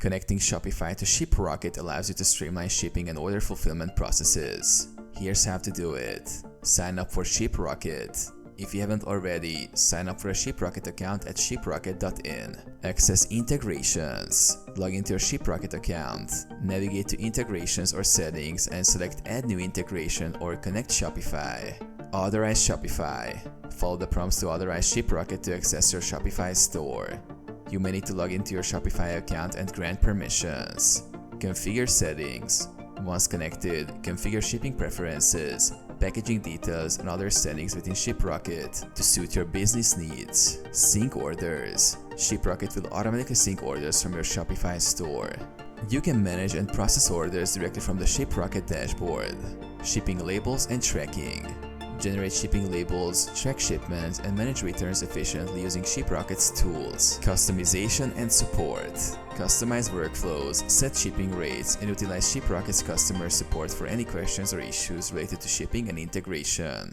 Connecting Shopify to Shiprocket allows you to streamline shipping and order fulfillment processes. Here's how to do it. Sign up for Shiprocket. If you haven't already, sign up for a Shiprocket account at shiprocket.in. Access integrations. Log into your Shiprocket account. Navigate to integrations or settings and select Add new integration or Connect Shopify. Authorize Shopify. Follow the prompts to authorize Shiprocket to access your Shopify store. You may need to log into your Shopify account and grant permissions. Configure settings. Once connected, configure shipping preferences, packaging details, and other settings within Shiprocket to suit your business needs. Sync orders. Shiprocket will automatically sync orders from your Shopify store. You can manage and process orders directly from the Shiprocket dashboard. Shipping labels and tracking. Generate shipping labels, track shipments, and manage returns efficiently using Shiprocket's tools. Customization and support. Customize workflows, set shipping rates, and utilize Shiprocket's customer support for any questions or issues related to shipping and integration.